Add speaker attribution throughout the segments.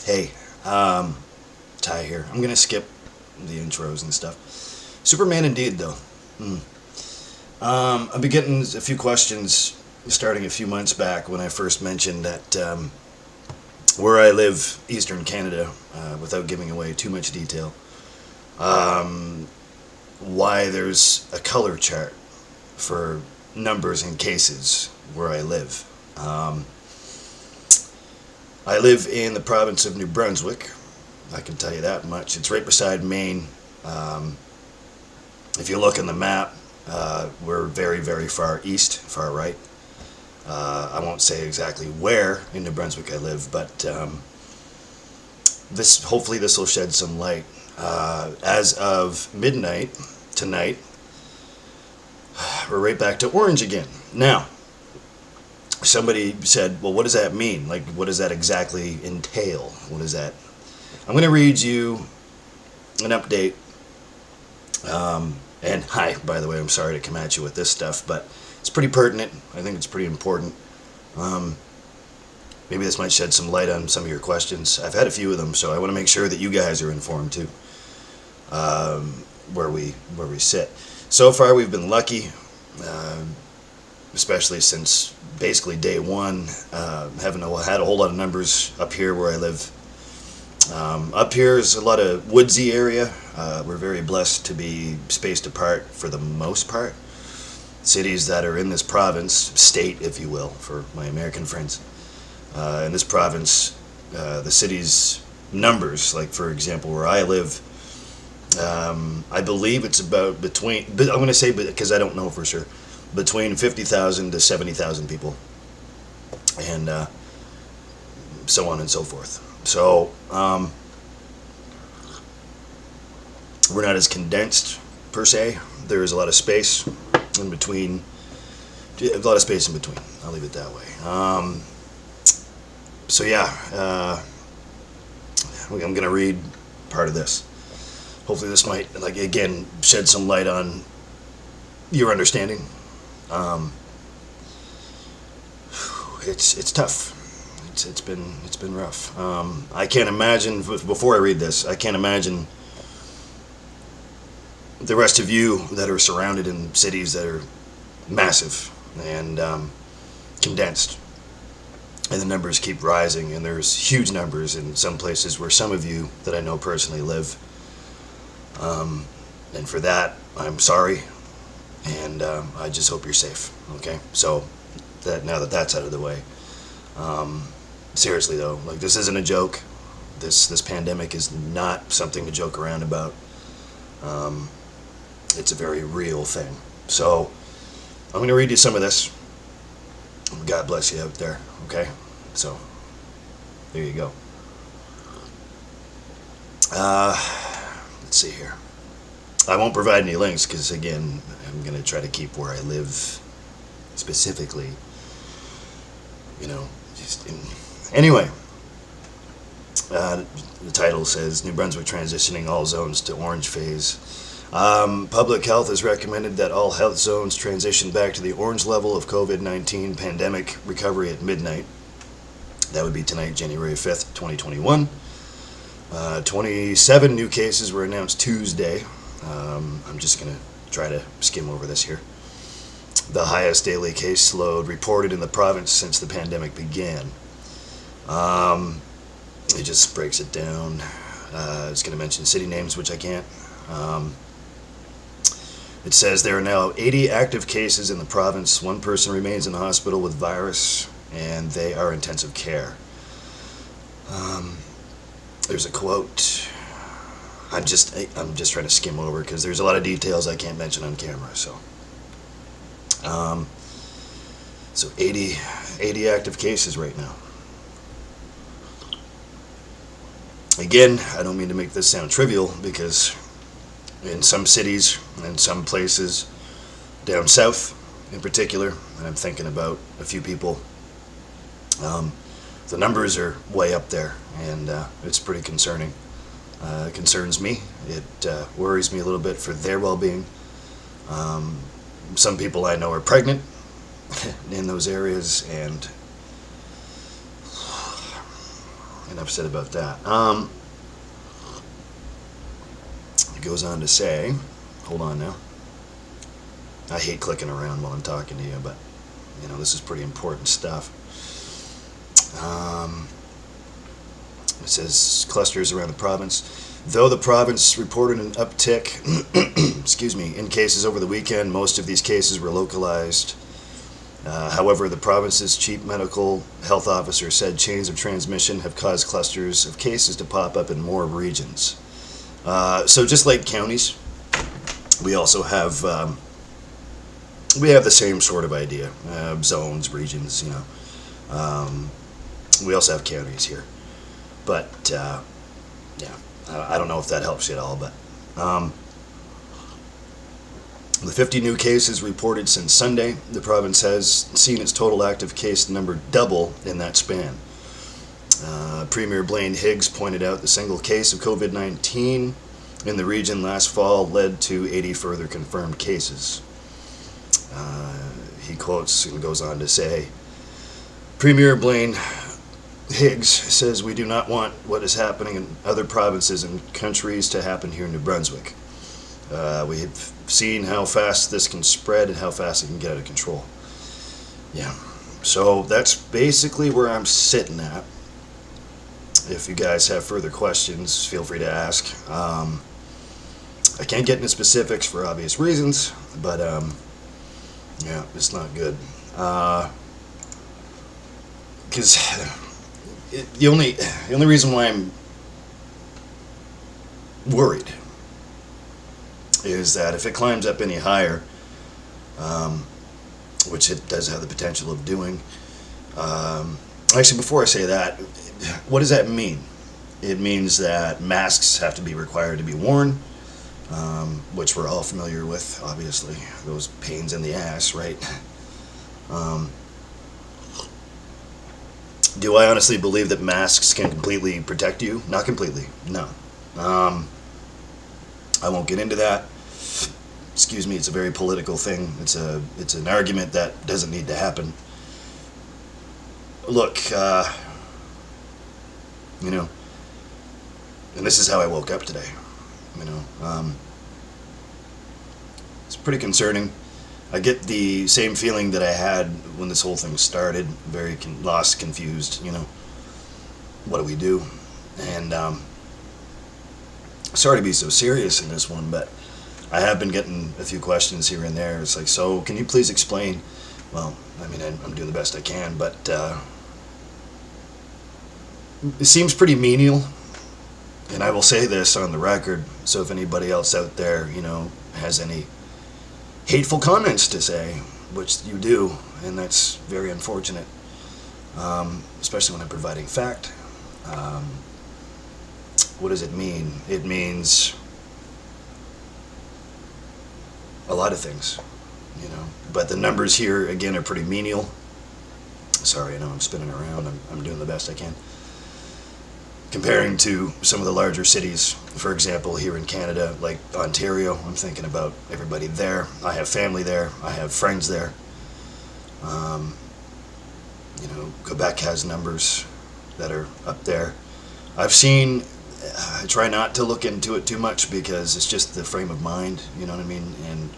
Speaker 1: Hey, Ty here. I'm gonna skip the intros and stuff. Superman indeed, though. Hmm. I've been getting a few questions starting a few months back when I first mentioned that where I live, Eastern Canada, without giving away too much detail, um, why there's a color chart for numbers and cases where I live. Um, I live in the province of New Brunswick. I can tell you that much. It's right beside Maine. Um, if you look on the map, we're very, very far east, far right. I won't say exactly where in New Brunswick I live, but this hopefully this will shed some light. As of midnight tonight, we're right back to orange again. Now, somebody said, "Well, what does that mean? Like, what does that exactly entail? What is that?" I'm going to read you an update. And hi, by the way, I'm sorry to come at you with this stuff, but it's pretty pertinent. I think it's pretty important. Um, Maybe this might shed some light on some of your questions. I've had a few of them, so I want to make sure that you guys are informed too. Where we sit. So far, we've been lucky, especially since basically day one. Haven't had a whole lot of numbers up here where I live. Up here is a lot of woodsy area. We're very blessed to be spaced apart for the most part. Cities that are in this province, state if you will, for my American friends. In this province, the city's numbers, like for example where I live, I believe it's about but I'm going to say, because I don't know for sure, between 50,000 to 70,000 people, and so on and so forth. So we're not as condensed per se. There is a lot of space in between. A lot of space in between. I'll leave it that way. So yeah, I'm gonna read part of this. Hopefully, this might, like, again, shed some light on your understanding. Um, it's tough. It's been rough. I can't imagine, before I read this, I can't imagine the rest of you that are surrounded in cities that are massive and condensed, and the numbers keep rising, and there's huge numbers in some places where some of you that I know personally live. And for that, I'm sorry, and I just hope you're safe. Okay, so that now that that's out of the way. Seriously though, like, this isn't a joke. This pandemic is not something to joke around about. It's a very real thing. So I'm going to read you some of this. God bless you out there. Okay, so there you go. Let's see here. I won't provide any links because, again, I'm going to try to keep where I live specifically. Anyway, the title says New Brunswick transitioning all zones to orange phase. Public health has recommended that all health zones transition back to the orange level of COVID-19 pandemic recovery at midnight. That would be tonight, January 5th, 2021. 27 new cases were announced Tuesday. I'm just going to try to skim over this here. The highest daily caseload reported in the province since the pandemic began. It just breaks it down. It's going to mention city names, which I can't. It says there are now 80 active cases in the province. One person remains in the hospital with virus, and they are intensive care. There's a quote. I'm just trying to skim over because there's a lot of details I can't mention on camera. So 80 active cases right now. Again, I don't mean to make this sound trivial, because in some cities and some places down south in particular, and I'm thinking about a few people, the numbers are way up there, and it's pretty concerning. It concerns me. It worries me a little bit for their well-being. Some people I know are pregnant in those areas, and enough said about that. It goes on to say, hold on now. I hate clicking around while I'm talking to you, but this is pretty important stuff. It says clusters around the province. Though the province reported an uptick, excuse me, in cases over the weekend, most of these cases were localized. However, the province's chief medical health officer said chains of transmission have caused clusters of cases to pop up in more regions. So just like counties, we also have the same sort of idea, zones, regions. We also have counties here, but yeah, I don't know if that helps you at all. But the 50 new cases reported since Sunday, the province has seen its total active case number double in that span. Premier Blaine Higgs pointed out the single case of COVID-19 in the region last fall led to 80 further confirmed cases. He quotes and goes on to say, Premier Blaine Higgs says we do not want what is happening in other provinces and countries to happen here in New Brunswick. We have seen how fast this can spread and how fast it can get out of control. Yeah, so that's basically where I'm sitting at. If you guys have further questions, feel free to ask. I can't get into specifics for obvious reasons, but yeah, it's not good. Because the only reason why I'm worried is that if it climbs up any higher, which it does have the potential of doing. Actually, before I say that, what does that mean? It means that masks have to be required to be worn, which we're all familiar with, obviously. Those pains in the ass, right? Do I honestly believe that masks can completely protect you? Not completely, no. I won't get into that. Excuse me, it's a very political thing. It's an argument that doesn't need to happen. Look, and this is how I woke up today. It's pretty concerning. I get the same feeling that I had when this whole thing started. Very lost, confused. What do we do? And sorry to be so serious in this one, but I have been getting a few questions here and there. It's like, so can you please explain? Well, I'm doing the best I can, but it seems pretty menial. And I will say this on the record, so if anybody else out there, has any hateful comments to say, which you do, and that's very unfortunate, especially when I'm providing fact. What does it mean? It means a lot of things, but the numbers here, again, are pretty menial. Sorry, I know I'm spinning around. I'm doing the best I can. Comparing to some of the larger cities, for example, here in Canada, like Ontario, I'm thinking about everybody there. I have family there. I have friends there. Quebec has numbers that are up there. I've seen, I try not to look into it too much because it's just the frame of mind, you know what I mean? And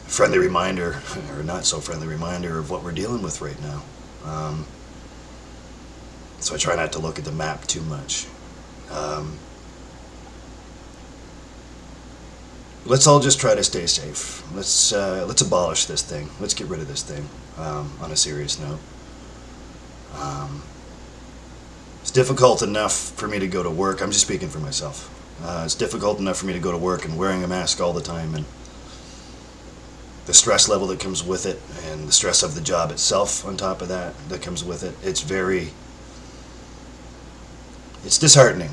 Speaker 1: friendly reminder, or not so friendly reminder of what we're dealing with right now. So I try not to look at the map too much. Let's all just try to stay safe. Let's abolish this thing. Let's get rid of this thing. On a serious note, it's difficult enough for me to go to work. I'm just speaking for myself. It's difficult enough for me to go to work and wearing a mask all the time, and the stress level that comes with it, and the stress of the job itself on top of that comes with it. It's disheartening.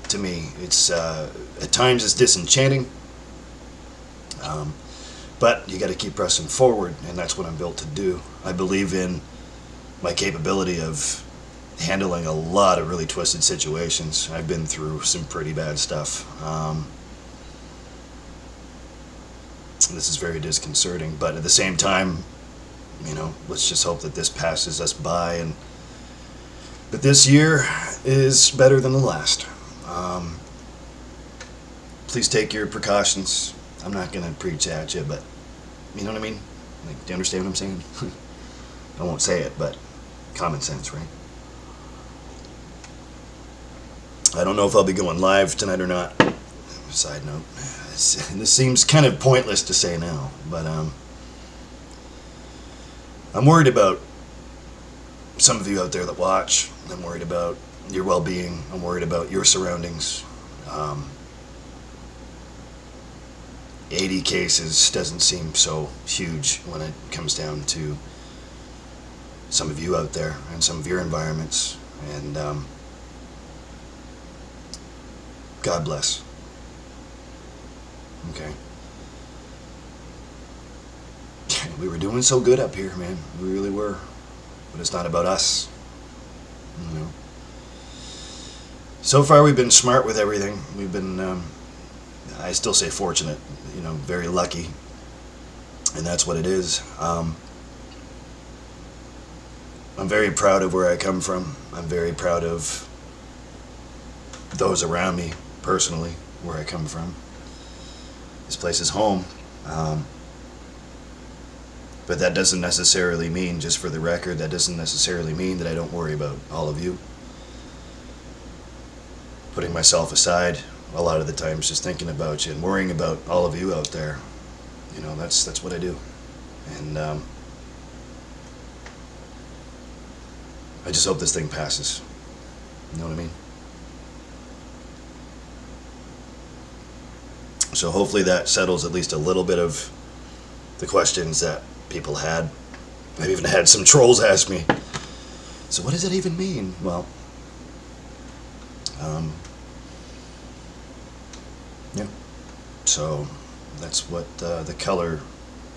Speaker 1: To me, it's at times it's disenchanting. But you got to keep pressing forward, and that's what I'm built to do. I believe in my capability of handling a lot of really twisted situations. I've been through some pretty bad stuff. This is very disconcerting, but at the same time, let's just hope that this passes us by and But this year is better than the last. Please take your precautions. I'm not going to preach at you, but you know what I mean? Like, do you understand what I'm saying? I won't say it, but common sense, right? I don't know if I'll be going live tonight or not. Side note, this seems kind of pointless to say now, but I'm worried about some of you out there that watch. I'm worried about your well-being. I'm worried about your surroundings. 80 cases doesn't seem so huge when it comes down to some of you out there and some of your environments. And God bless. Okay. We were doing so good up here, man. We really were. But it's not about us. You know. So far we've been smart with everything. We've been, I still say fortunate, you know, very lucky. And that's what it is. I'm very proud of where I come from. I'm very proud of those around me, personally, where I come from. This place is home. But that doesn't necessarily mean, just for the record, that doesn't necessarily mean that I don't worry about all of you. Putting myself aside a lot of the times, just thinking about you and worrying about all of you out there. You know, that's what I do. And I just hope this thing passes. You know what I mean? So hopefully that settles at least a little bit of the questions that people had. I've even had some trolls ask me, so what does it even mean? Well, yeah. So that's what the color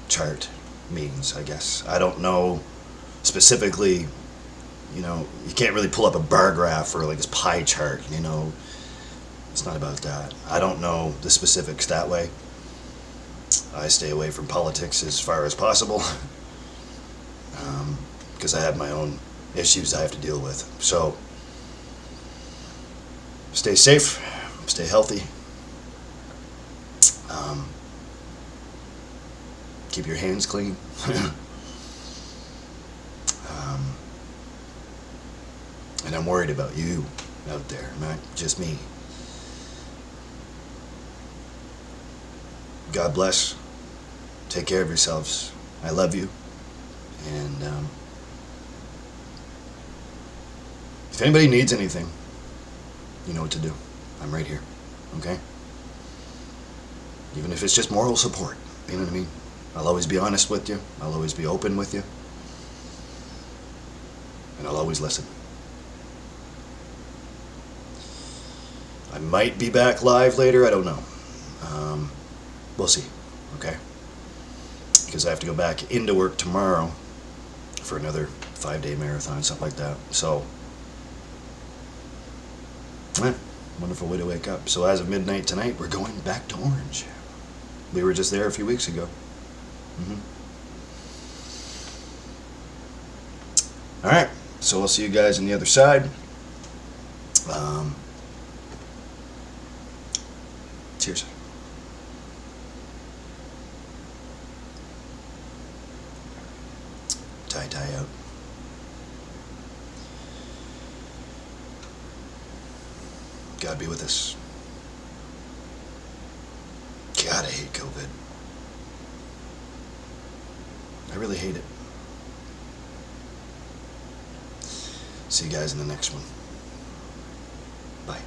Speaker 1: chart means, I guess. I don't know specifically, you know, you can't really pull up a bar graph or like this pie chart, you know. It's not about that. I don't know the specifics that way. I stay away from politics as far as possible because I have my own issues I have to deal with. So stay safe, stay healthy, keep your hands clean. And I'm worried about you out there, not just me. God bless. Take care of yourselves. I love you. And if anybody needs anything, you know what to do. I'm right here. Okay? Even if it's just moral support. You know what I mean? I'll always be honest with you. I'll always be open with you. And I'll always listen. I might be back live later. I don't know. We'll see. Okay? Because I have to go back into work tomorrow for another 5-day marathon, something like that. So, wonderful way to wake up. So as of midnight tonight, we're going back to Orange. We were just there a few weeks ago. All right. So I'll see you guys on the other side. Cheers. Tie out. God be with us. God, I hate COVID. I really hate it. See you guys in the next one. Bye.